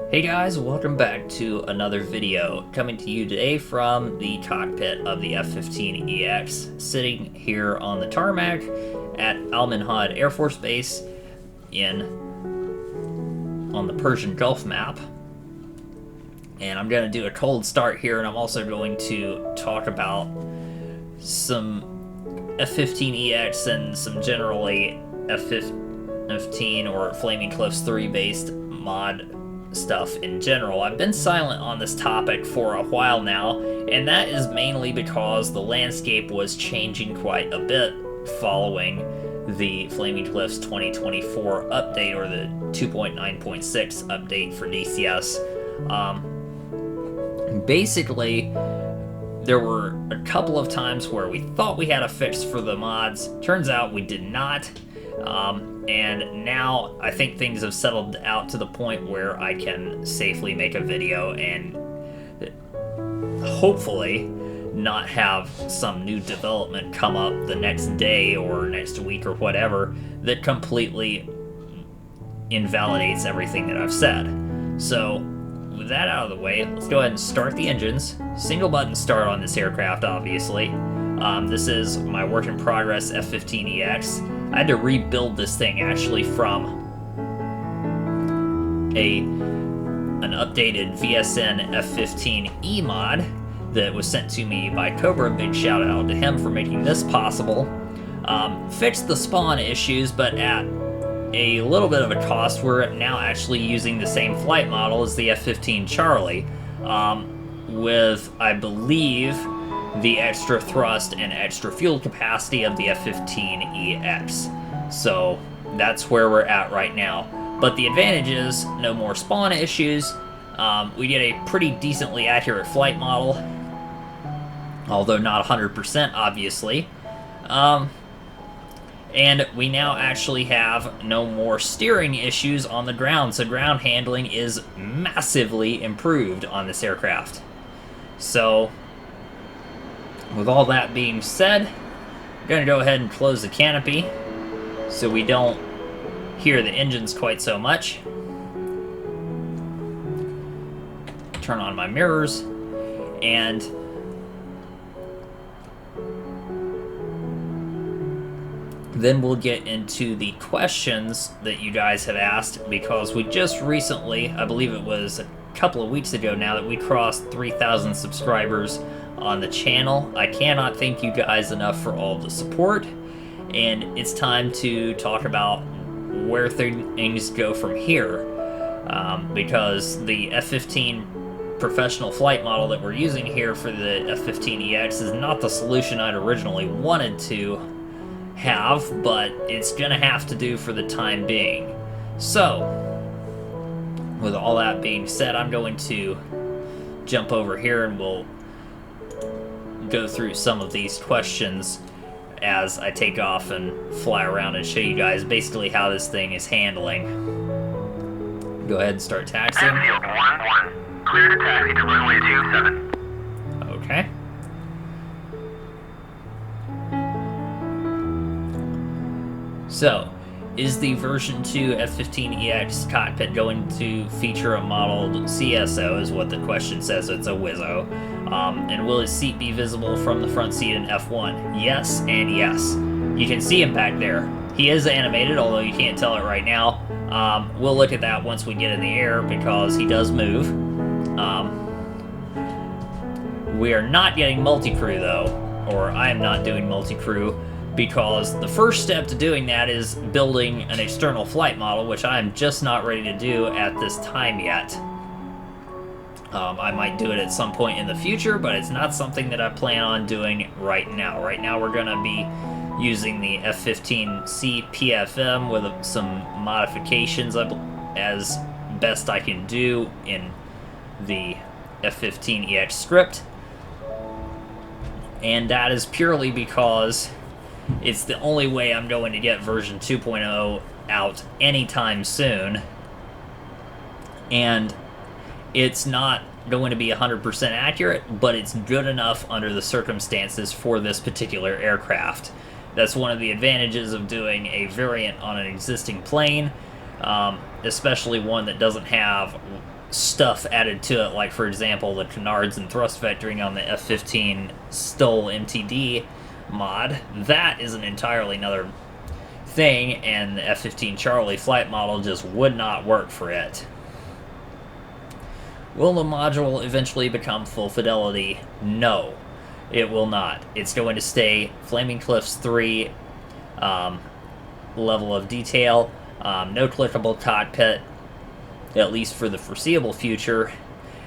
Hey guys, welcome back to another video, coming to you today from the cockpit of the F-15EX, sitting here on the tarmac at Al Minhad Air Force Base on the Persian Gulf map. And I'm going to do a cold start here, and I'm also going to talk about some F-15EX and some generally F-15 or Flaming Cliffs 3 based mod stuff in general. I've been silent on this topic for a while now, and that is mainly because the landscape was changing quite a bit following the Flaming Cliffs 2024 update, or the 2.9.6 update for DCS. Basically, there were a couple of times where we thought we had a fix for the mods. Turns out we did not. And now I think things have settled out to the point where I can safely make a video and hopefully not have some new development come up the next day or next week or whatever that completely invalidates everything that I've said. So with that out of the way, let's go ahead and start the engines. Single button start on this aircraft, obviously. This is my work in progress F-15EX. I had to rebuild this thing actually from an updated VSN F-15E mod that was sent to me by Cobra. Big shout out to him for making this possible. Fixed the spawn issues, but at a little bit of a cost. We're now actually using the same flight model as the F-15 Charlie, with, I believe, the extra thrust and extra fuel capacity of the F-15EX. So that's where we're at right now. But the advantage is no more spawn issues. We get a pretty decently accurate flight model, although not 100%, obviously. And we now actually have no more steering issues on the ground, so ground handling is massively improved on this aircraft. So with all that being said, I'm going to go ahead and close the canopy so we don't hear the engines quite so much. Turn on my mirrors, and then we'll get into the questions that you guys have asked, because we just recently, I believe it was a couple of weeks ago now, that we crossed 3,000 subscribers on the channel. I cannot thank you guys enough for all the support, and it's time to talk about where things go from here, because the F-15 professional flight model that we're using here for the F-15EX is not the solution I'd originally wanted to have, but it's gonna have to do for the time being. So with all that being said, I'm going to jump over here and we'll go through some of these questions as I take off and fly around and show you guys basically how this thing is handling. Go ahead and start taxiing. Airfield 1-1. Clear to taxi to runway 27. Okay. So, is the version 2 F-15EX cockpit going to feature a modeled CSO, is what the question says. It's a Wizzo. And will his seat be visible from the front seat in F1? Yes, and yes. You can see him back there. He is animated, although you can't tell it right now. We'll look at that once we get in the air, because he does move. We are not getting multi-crew, though, or I am not doing multi-crew, because the first step to doing that is building an external flight model, which I am just not ready to do at this time yet. I might do it at some point in the future, but it's not something that I plan on doing right now. Right now we're going to be using the F-15C PFM with some modifications as best I can do in the F-15EX script. And that is purely because it's the only way I'm going to get version 2.0 out anytime soon. And it's not going to be 100% accurate, but it's good enough under the circumstances for this particular aircraft. That's one of the advantages of doing a variant on an existing plane, especially one that doesn't have stuff added to it, like for example the canards and thrust vectoring on the F-15 STOL MTD mod. That is an entirely another thing, and the F-15 Charlie flight model just would not work for it. Will the module eventually become full fidelity? No, it will not. It's going to stay Flaming Cliffs 3 level of detail, no clickable cockpit, at least for the foreseeable future,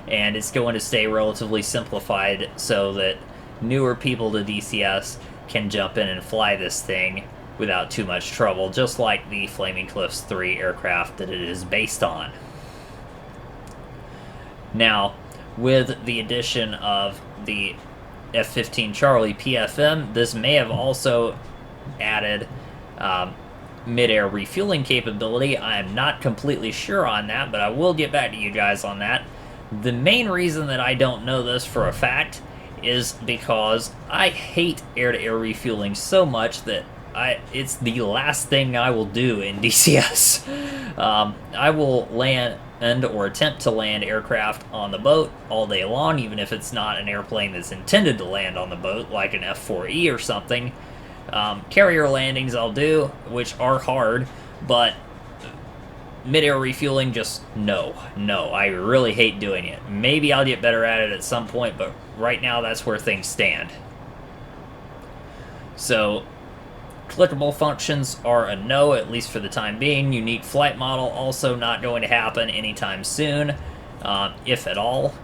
and it's going to stay relatively simplified so that newer people to DCS can jump in and fly this thing without too much trouble, just like the Flaming Cliffs 3 aircraft that it is based on. Now, with the addition of the F-15 Charlie PFM, this may have also added mid-air refueling capability. I am not completely sure on that, but I will get back to you guys on that. The main reason that I don't know this for a fact is because I hate air-to-air refueling so much that it's the last thing I will do in DCS. I will land or attempt to land aircraft on the boat all day long, even if it's not an airplane that's intended to land on the boat, like an F-4E or something. Carrier landings I'll do, which are hard, but mid-air refueling, just no. I really hate doing it. Maybe I'll get better at it at some point, but right now that's where things stand. So, clickable functions are a no, at least for the time being. Unique flight model also not going to happen anytime soon, if at all.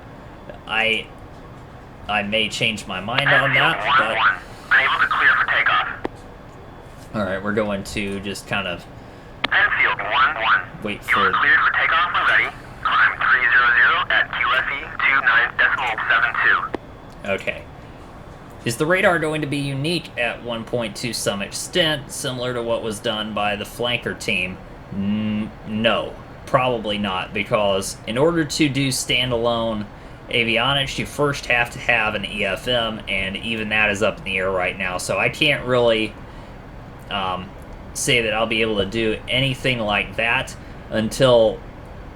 I may change my mind on that, but... Unable to clear for takeoff. Alright, we're going to just kind of... Enfield 1-1. Wait You are for... cleared for takeoff when ready. Climb 300 at QFE 29.72. Okay. Is the radar going to be unique at 1.2 to some extent, similar to what was done by the flanker team? No, probably not, because in order to do standalone avionics, you first have to have an EFM, and even that is up in the air right now, so I can't really say that I'll be able to do anything like that until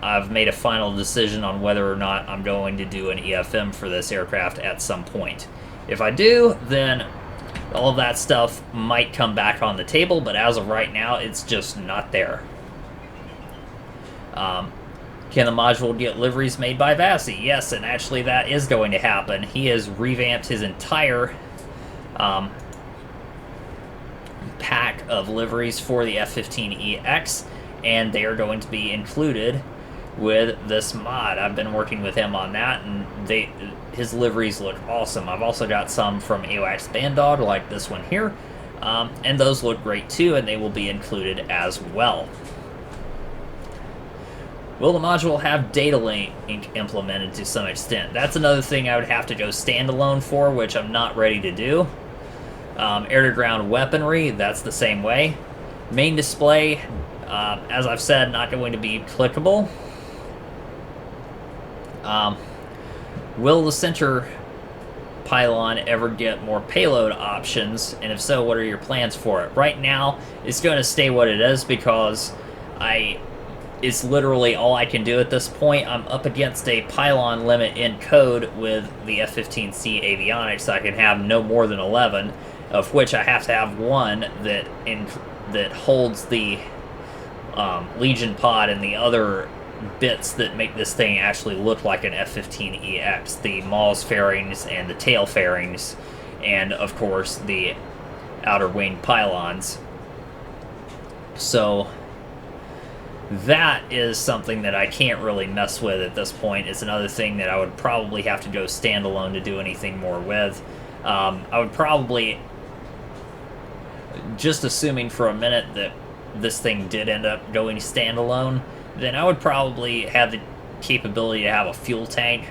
I've made a final decision on whether or not I'm going to do an EFM for this aircraft at some point. If I do, then all of that stuff might come back on the table, but as of right now, it's just not there. Can the module get liveries made by Vassy? Yes, and actually that is going to happen. He has revamped his entire pack of liveries for the F-15EX, and they are going to be included with this mod. I've been working with him on that, and his liveries look awesome. I've also got some from AWACS Bandog, like this one here, and those look great too, and they will be included as well. Will the module have data link implemented to some extent? That's another thing I would have to go standalone for, which I'm not ready to do. Air-to-ground weaponry, that's the same way. Main display, as I've said, not going to be clickable. Will the center pylon ever get more payload options, and if so, what are your plans for it? Right now, it's going to stay what it is because it's literally all I can do at this point. I'm up against a pylon limit in code with the F-15C avionics, so I can have no more than 11, of which I have to have one that holds the Legion pod and the other bits that make this thing actually look like an F-15EX, the Maws fairings and the tail fairings, and of course the outer wing pylons. So that is something that I can't really mess with at this point. It's another thing that I would probably have to go standalone to do anything more with. I would probably, just assuming for a minute that this thing did end up going standalone, then I would probably have the capability to have a fuel tank,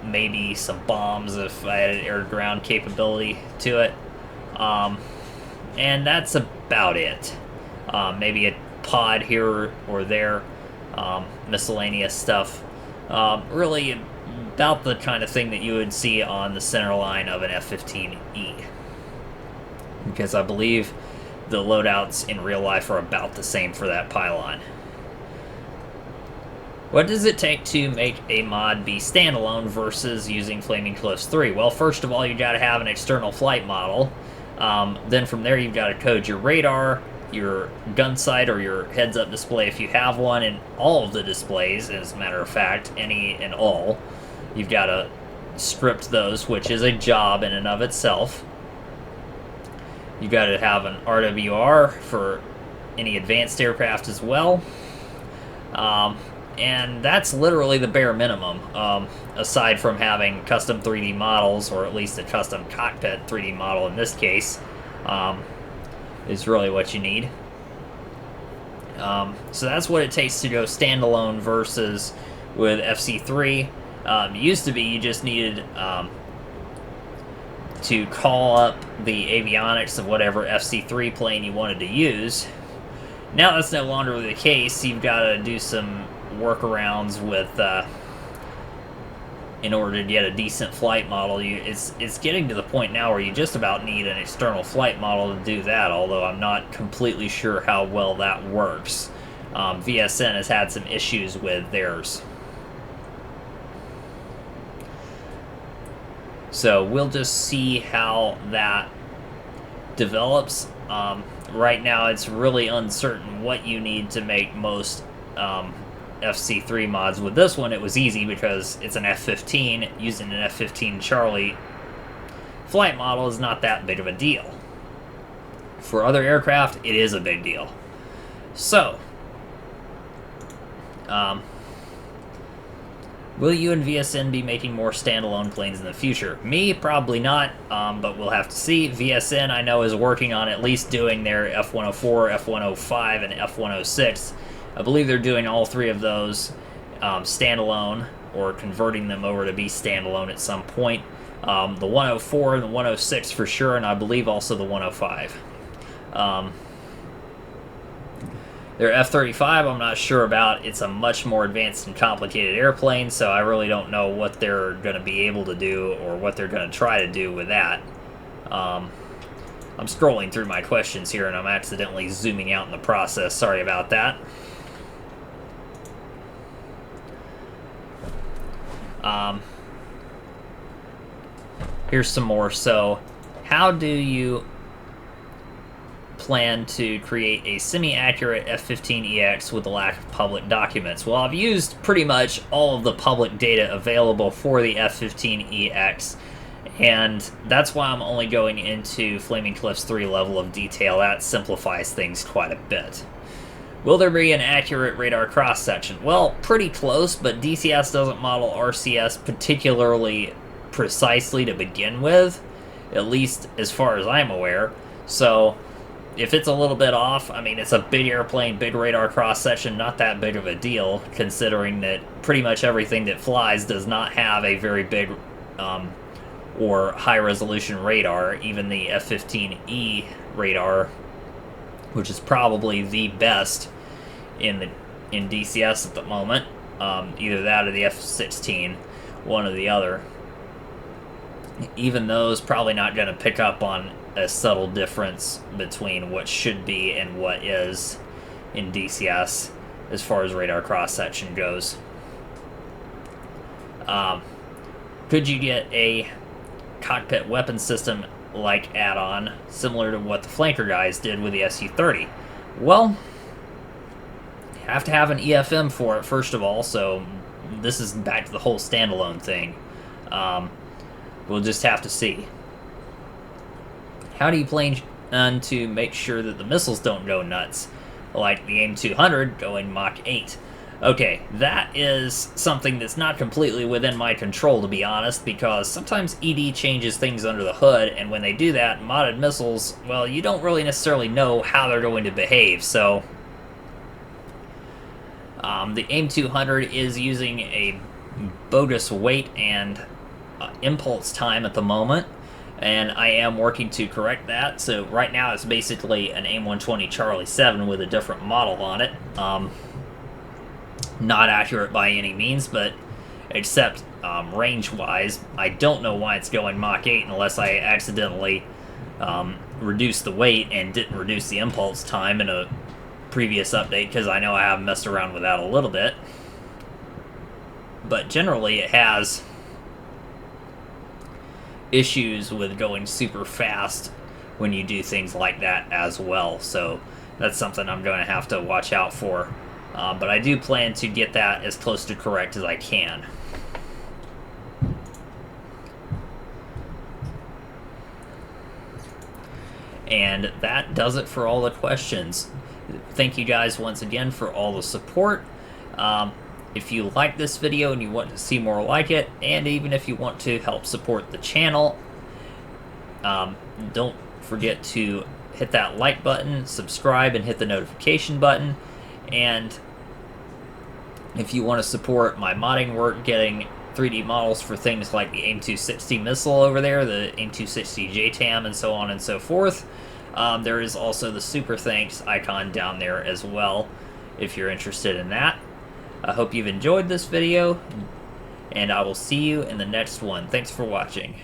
maybe some bombs if I had an air-to-ground capability to it, and that's about it. Maybe a pod here or there, miscellaneous stuff. Really about the kind of thing that you would see on the center line of an F-15E, because I believe the loadouts in real life are about the same for that pylon. What does it take to make a mod be standalone versus using Flaming Cliffs 3? Well, first of all, you got to have an external flight model. Then from there, you've got to code your radar, your gun sight, or your heads-up display if you have one, and all of the displays, as a matter of fact, any and all. You've got to script those, which is a job in and of itself. You've got to have an RWR for any advanced aircraft as well. And that's literally the bare minimum, aside from having custom 3D models, or at least a custom cockpit 3D model in this case, is really what you need. So that's what it takes to go standalone versus with FC3. It used to be you just needed to call up the avionics of whatever FC3 plane you wanted to use. Now that's no longer the case. You've got to do some workarounds with in order to get a decent flight model. It's getting to the point now where you just about need an external flight model to do that, although I'm not completely sure how well that works. VSN has had some issues with theirs. So we'll just see how that develops. Right now it's really uncertain what you need to make most FC3 mods. With this one, it was easy because it's an F-15. Using an F-15 Charlie flight model is not that big of a deal. For other aircraft, it is a big deal. So, will you and VSN be making more standalone planes in the future? Me, probably not, but we'll have to see. VSN, I know, is working on at least doing their F-104, F-105, and F-106. I believe they're doing all three of those standalone, or converting them over to be standalone at some point. The 104 and the 106 for sure, and I believe also the 105. Their F-35, I'm not sure about. It's a much more advanced and complicated airplane, so I really don't know what they're going to be able to do or what they're going to try to do with that. I'm scrolling through my questions here, and I'm accidentally zooming out in the process. Sorry about that. Here's some more. So, how do you plan to create a semi-accurate F-15EX with the lack of public documents? Well, I've used pretty much all of the public data available for the F-15EX, and that's why I'm only going into Flaming Cliffs 3 level of detail. That simplifies things quite a bit. Will there be an accurate radar cross-section? Well, pretty close, but DCS doesn't model RCS particularly precisely to begin with, at least as far as I'm aware. So if it's a little bit off, I mean, it's a big airplane, big radar cross-section, not that big of a deal, considering that pretty much everything that flies does not have a very big or high-resolution radar. Even the F-15E radar, which is probably the best in DCS at the moment, either that or the F-16, one or the other. Even those probably not going to pick up on a subtle difference between what should be and what is in DCS as far as radar cross-section goes. Could you get a cockpit weapon system like add-on similar to what the flanker guys did with the SU-30? Well, you have to have an EFM for it first of all, so this is back to the whole standalone thing. We'll just have to see. How do you plan to make sure that the missiles don't go nuts, like the AIM-200 going Mach 8? Okay, that is something that's not completely within my control, to be honest, because sometimes ED changes things under the hood, and when they do that, modded missiles, well, you don't really necessarily know how they're going to behave. So the AIM-200 is using a bogus weight and impulse time at the moment, and I am working to correct that. So right now it's basically an AIM-120 Charlie 7 with a different model on it. Not accurate by any means, but except range-wise, I don't know why it's going Mach 8 unless I accidentally reduced the weight and didn't reduce the impulse time in a previous update, because I know I have messed around with that a little bit. but generally it has issues with going super fast when you do things like that as well. So that's something I'm going to have to watch out for. But I do plan to get that as close to correct as I can. And that does it for all the questions. Thank you guys once again for all the support. If you like this video and you want to see more like it, and even if you want to help support the channel, don't forget to hit that like button, subscribe, and hit the notification button. And if you want to support my modding work, getting 3D models for things like the AIM-260 missile over there, the AIM-260 JTAM, and so on and so forth, there is also the super thanks icon down there as well, if you're interested in that. I hope you've enjoyed this video, and I will see you in the next one. Thanks for watching.